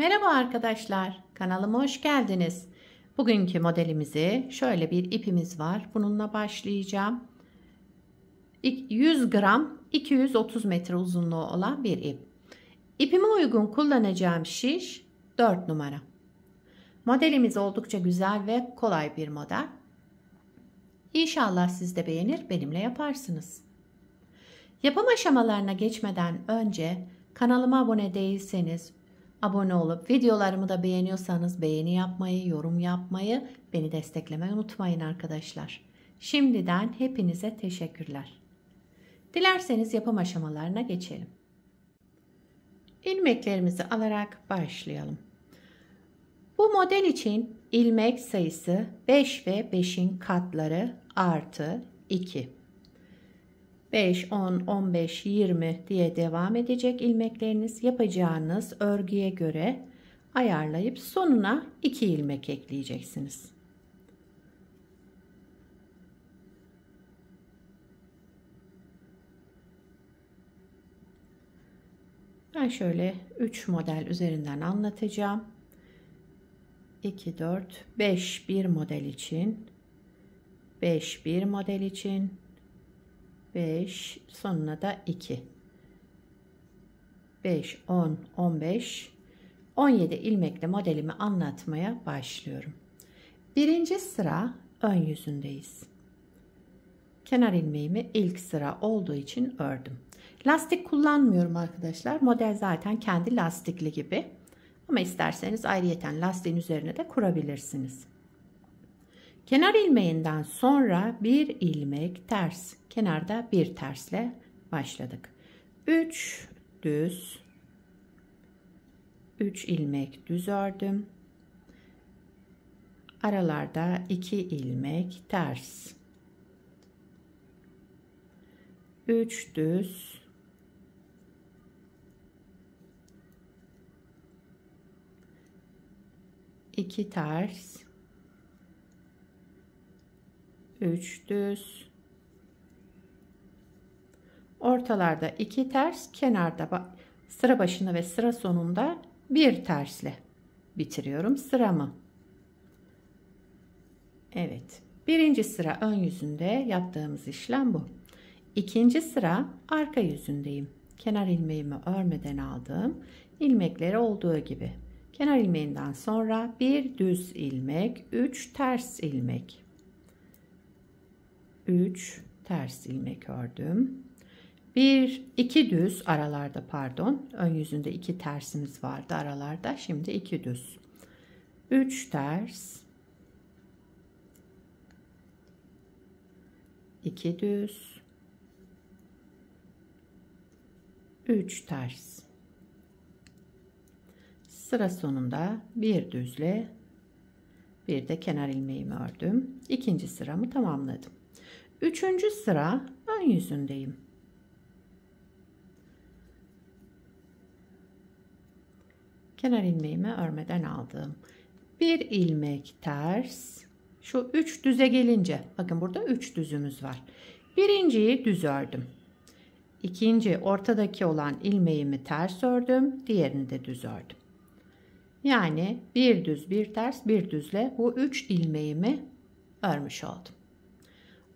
Merhaba arkadaşlar, kanalıma hoş geldiniz. Bugünkü modelimizi şöyle bir ipimiz var. Bununla başlayacağım. 100 gram 230 metre uzunluğu olan bir ip. İpime uygun kullanacağım şiş 4 numara. Modelimiz oldukça güzel ve kolay bir model. İnşallah siz de beğenir, benimle yaparsınız. Yapım aşamalarına geçmeden önce kanalıma abone değilseniz abone olup videolarımı da beğeniyorsanız beğeni yapmayı, yorum yapmayı, beni desteklemeyi unutmayın arkadaşlar. Şimdiden hepinize teşekkürler. Dilerseniz yapım aşamalarına geçelim. İlmeklerimizi alarak başlayalım. Bu model için ilmek sayısı 5 ve 5'in katları artı 2. 5, 10, 15, 20 diye devam edecek ilmekleriniz. Yapacağınız örgüye göre ayarlayıp sonuna 2 ilmek ekleyeceksiniz. Ben şöyle 3 model üzerinden anlatacağım. 2, 4, 5 bir model için, 5 bir model için, 5 sonuna da 2. 5, 10, 15, 17 ilmekle modelimi anlatmaya başlıyorum. Birinci sıra ön yüzündeyiz. Kenar ilmeğimi ilk sıra olduğu için ördüm. Lastik kullanmıyorum arkadaşlar. Model zaten kendi lastikli gibi. Ama isterseniz ayrıyeten lastiğin üzerine de kurabilirsiniz. Kenar ilmeğinden sonra bir ilmek ters, kenarda bir tersle başladık. 3 düz, 3 ilmek düz ördüm. Aralarda 2 ilmek ters. 3 düz, 2 ters, 3 düz, ortalarda 2 ters, kenarda sıra başında ve sıra sonunda bir tersle bitiriyorum sıramı. Evet, birinci sıra ön yüzünde yaptığımız işlem bu. İkinci sıra arka yüzündeyim. Kenar ilmeğimi örmeden aldım. İlmekleri olduğu gibi. Kenar ilmeğinden sonra bir düz ilmek, 3 ters ilmek. 3 ters ilmek ördüm. 2 düz aralarda, pardon. Ön yüzünde 2 tersimiz vardı aralarda. Şimdi 2 düz. 3 ters. 2 düz. 3 ters. Sıra sonunda bir düzle bir de kenar ilmeğimi ördüm. İkinci sıramı tamamladım. Üçüncü sıra ön yüzündeyim. Kenar ilmeğimi örmeden aldım. Bir ilmek ters. Şu 3 düze gelince, bakın burada 3 düzümüz var. Birinciyi düz ördüm. İkinci ortadaki olan ilmeğimi ters ördüm. Diğerini de düz ördüm. Yani bir düz bir ters bir düzle bu 3 ilmeğimi örmüş oldum.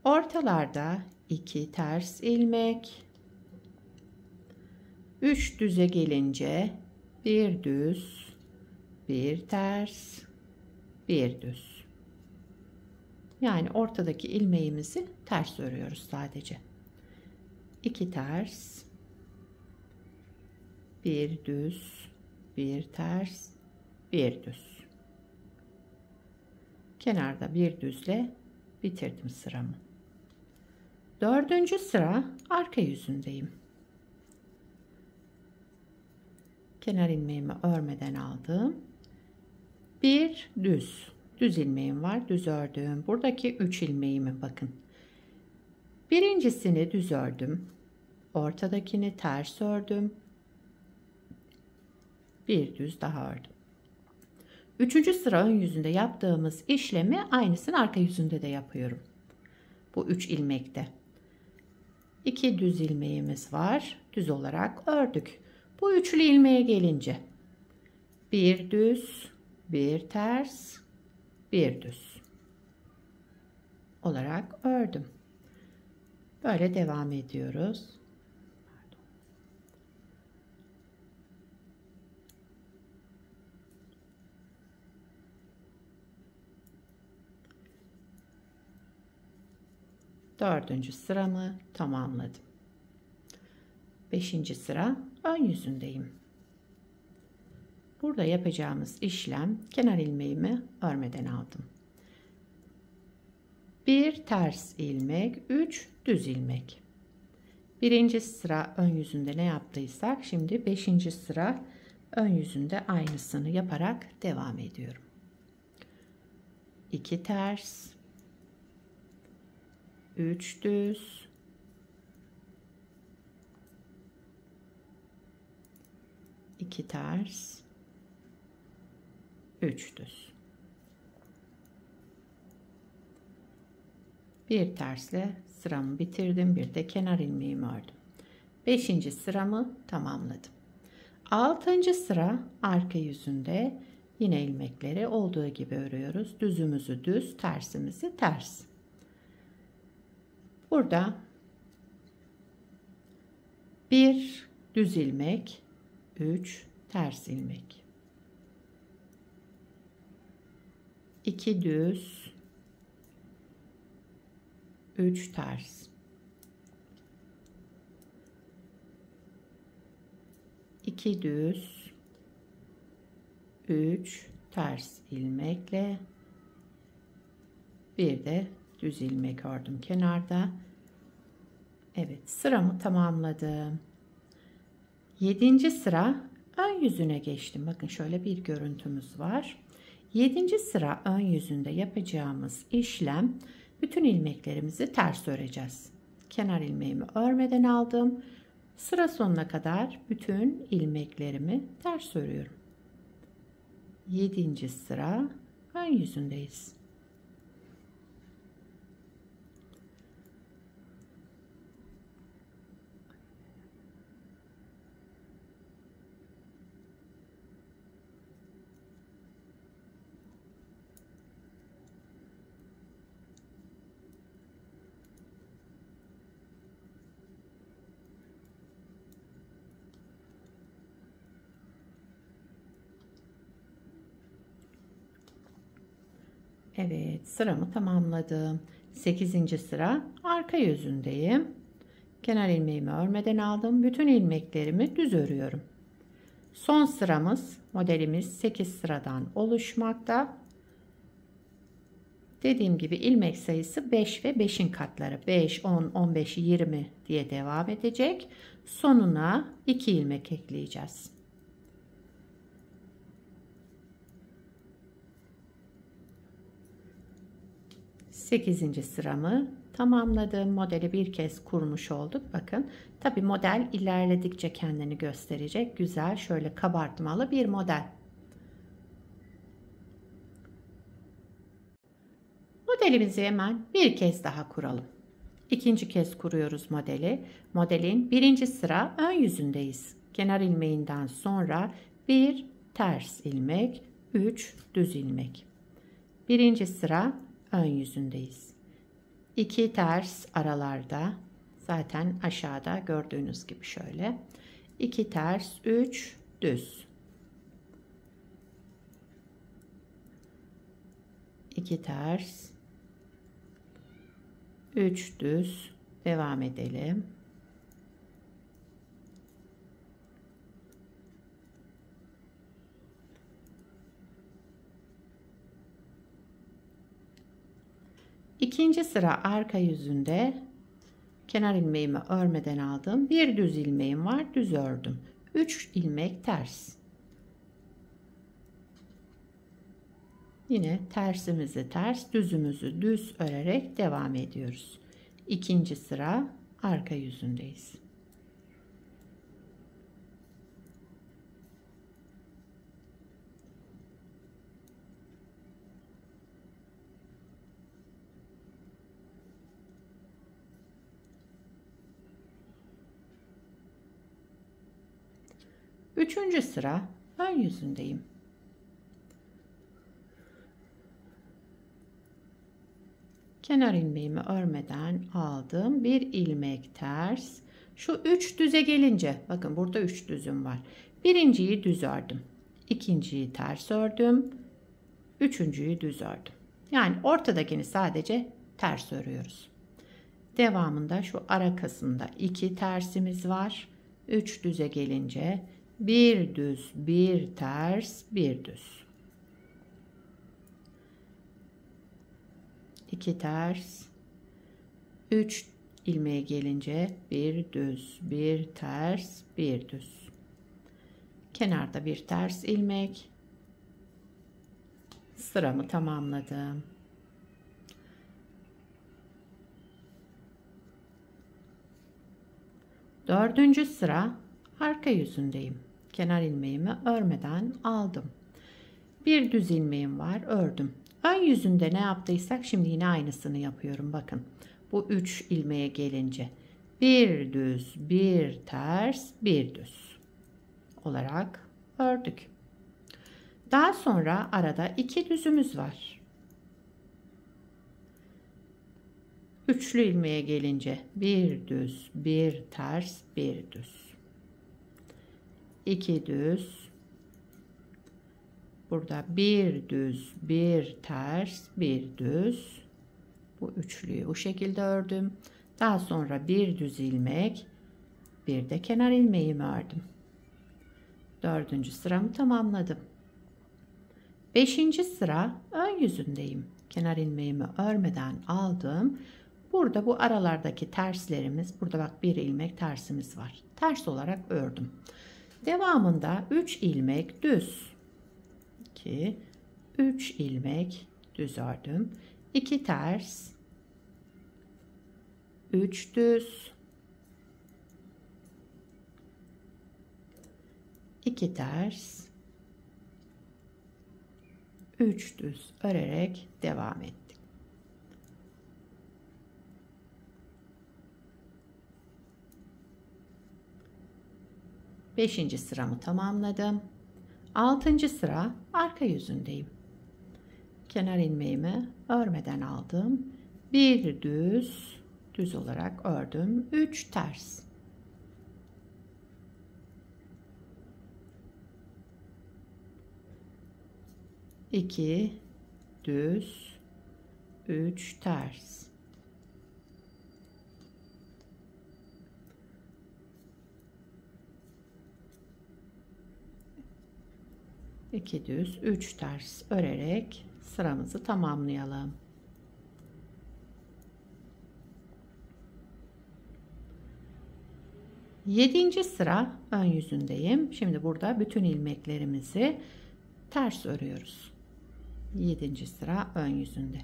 Ortalarda 2 ters ilmek, 3 düze gelince bir düz, bir ters, bir düz. Yani ortadaki ilmeğimizi ters örüyoruz sadece. 2 ters, bir düz, bir ters, bir düz. Kenarda bir düzle bitirdim sıramı. Dördüncü sıra arka yüzündeyim. Kenar ilmeğimi örmeden aldım. Bir düz ilmeğim var, düz ördüm. Buradaki 3 ilmeğimi bakın. Birincisini düz ördüm. Ortadakini ters ördüm. Bir düz daha ördüm. Üçüncü sıra ön yüzünde yaptığımız işlemi aynısını arka yüzünde de yapıyorum. Bu 3 ilmekte. 2 düz ilmeğimiz var. Düz olarak ördük. Bu üçlü ilmeğe gelince Bir düz, bir ters, bir düz olarak ördüm. Böyle devam ediyoruz. Dördüncü sıramı tamamladım. Beşinci sıra ön yüzündeyim. Burada yapacağımız işlem, kenar ilmeğimi örmeden aldım. Bir ters ilmek, 3 düz ilmek. Birinci sıra ön yüzünde ne yaptıysak şimdi beşinci sıra ön yüzünde aynısını yaparak devam ediyorum. 2 ters, 3 düz, 2 ters, 3 düz. Bir tersle sıramı bitirdim. Bir de kenar ilmeğimi ördüm. Beşinci sıramı tamamladım. Altıncı sıra arka yüzünde yine ilmekleri olduğu gibi örüyoruz. Düzümüzü düz, tersimizi ters. Burada bir düz ilmek, 3 ters ilmek, 2 düz, 3 ters, 2 düz, 3 ters ilmekle bir de düz ilmek ördüm kenarda. Evet, sıramı tamamladım. 7. sıra ön yüzüne geçtim. Bakın şöyle bir görüntümüz var. 7. sıra ön yüzünde yapacağımız işlem, bütün ilmeklerimizi ters öreceğiz. Kenar ilmeğimi örmeden aldım. Sıra sonuna kadar bütün ilmeklerimi ters örüyorum. 7. sıra ön yüzündeyiz. Evet, sıramı tamamladım. 8. sıra arka yüzündeyim. Kenar ilmeğimi örmeden aldım. Bütün ilmeklerimi düz örüyorum. Son sıramız, modelimiz 8 sıradan oluşmakta. Dediğim gibi ilmek sayısı 5 ve 5'in katları. 5, 10, 15, 20 diye devam edecek. Sonuna 2 ilmek ekleyeceğiz. Sekizinci sıramı tamamladım. Modeli bir kez kurmuş olduk. Bakın, tabi model ilerledikçe kendini gösterecek. Güzel, şöyle kabartmalı bir model. Modelimizi hemen bir kez daha kuralım. İkinci kez kuruyoruz modeli. Modelin birinci sıra ön yüzündeyiz. Kenar ilmeğinden sonra bir ters ilmek, 3 düz ilmek. Birinci sıra ön yüzündeyiz. 2 ters aralarda, zaten aşağıda gördüğünüz gibi şöyle. 2 ters, 3 düz. 2 ters, 3 düz. Devam edelim. İkinci sıra arka yüzünde kenar ilmeğimi örmeden aldım. Bir düz ilmeğim var, düz ördüm. 3 ilmek ters. Yine tersimizi ters, düzümüzü düz örerek devam ediyoruz. İkinci sıra arka yüzündeyiz. Üçüncü sıra ön yüzündeyim. Kenar ilmeğimi örmeden aldım. Bir ilmek ters. Şu 3 düze gelince, bakın burada 3 düzüm var. Birinciyi düz ördüm. İkinciyi ters ördüm. Üçüncüyü düz ördüm. Yani ortadakini sadece ters örüyoruz. Devamında şu ara kısımda 2 tersimiz var. 3 düze gelince bir düz, bir ters, bir düz. 2 ters, 3 ilmeğe gelince bir düz, bir ters, bir düz. Kenarda bir ters ilmek. Sıramı tamamladım. Dördüncü sıra arka yüzündeyim. Kenar ilmeğimi örmeden aldım. Bir düz ilmeğim var, ördüm. Ön yüzünde ne yaptıysak şimdi yine aynısını yapıyorum. Bakın bu 3 ilmeğe gelince bir düz, bir ters, bir düz olarak ördük. Daha sonra arada 2 düzümüz var. Üçlü ilmeğe gelince bir düz, bir ters, bir düz. 2 düz. Burada bir düz, bir ters, bir düz. Bu üçlüyü bu şekilde ördüm. Daha sonra bir düz ilmek, bir de kenar ilmeğimi ördüm. Dördüncü sıramı tamamladım. Beşinci sıra ön yüzündeyim. Kenar ilmeğimi örmeden aldım. Burada bu aralardaki terslerimiz, burada bak bir ilmek tersimiz var. Ters olarak ördüm. Devamında 3 ilmek düz. 2, 3 ilmek düz ördüm. 2 ters, 3 düz, 2 ters, 3 düz örerek devam ettim. Beşinci sıramı tamamladım. Altıncı sıra arka yüzündeyim. Kenar ilmeğimi örmeden aldım. Bir düz, düz olarak ördüm. 3 ters. 2 düz, 3 ters. 2 düz, 3 ters örerek sıramızı tamamlayalım. Yedinci sıra ön yüzündeyim. Şimdi burada bütün ilmeklerimizi ters örüyoruz. 7. sıra ön yüzünde.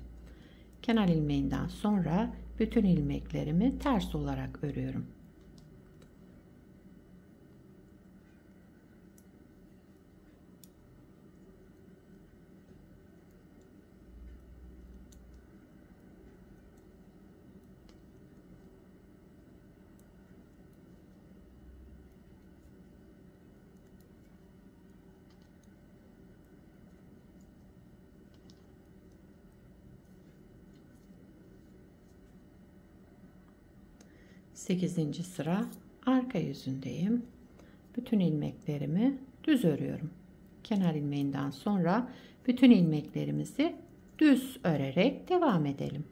Kenar ilmeğinden sonra bütün ilmeklerimi ters olarak örüyorum. Sekizinci sıra arka yüzündeyim. Bütün ilmeklerimi düz örüyorum. Kenar ilmeğinden sonra bütün ilmeklerimizi düz örerek devam edelim.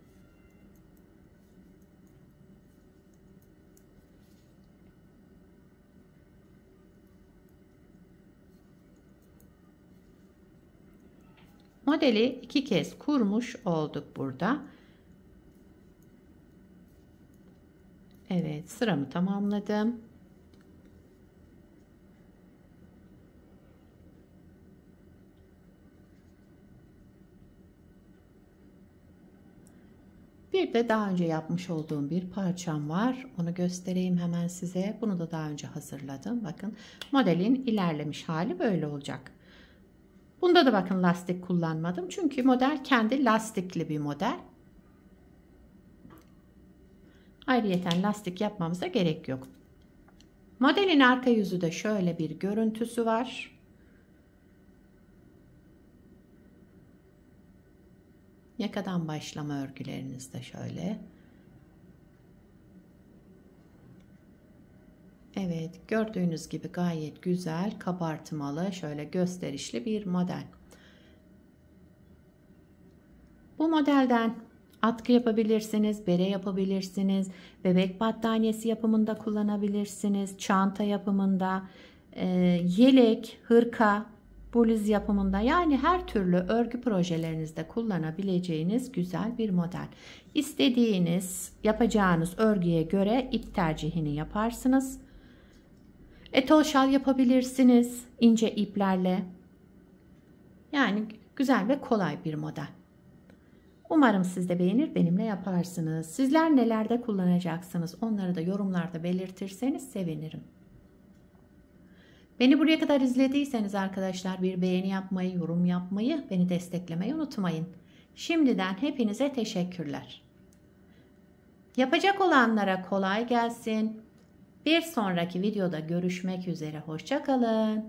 Modeli 2 kez kurmuş olduk burada. Evet, sıramı tamamladım. Bir de daha önce yapmış olduğum bir parçam var. Onu göstereyim hemen size. Bunu da daha önce hazırladım. Bakın modelin ilerlemiş hali böyle olacak. Bunda da bakın lastik kullanmadım. Çünkü model kendi lastikli bir model. Ayrıyeten lastik yapmamıza gerek yok. Modelin arka yüzü de şöyle bir görüntüsü var. Yakadan başlama örgülerinizde şöyle. Evet, gördüğünüz gibi gayet güzel, kabartmalı, şöyle gösterişli bir model. Bu modelden atkı yapabilirsiniz, bere yapabilirsiniz, bebek battaniyesi yapımında kullanabilirsiniz, çanta yapımında, yelek, hırka, bluz yapımında, yani her türlü örgü projelerinizde kullanabileceğiniz güzel bir model. İstediğiniz, yapacağınız örgüye göre ip tercihini yaparsınız. Etol şal yapabilirsiniz ince iplerle. Yani güzel ve kolay bir model. Umarım siz de beğenir, benimle yaparsınız. Sizler nelerde kullanacaksınız? Onları da yorumlarda belirtirseniz sevinirim. Beni buraya kadar izlediyseniz arkadaşlar bir beğeni yapmayı, yorum yapmayı, beni desteklemeyi unutmayın. Şimdiden hepinize teşekkürler. Yapacak olanlara kolay gelsin. Bir sonraki videoda görüşmek üzere. Hoşça kalın.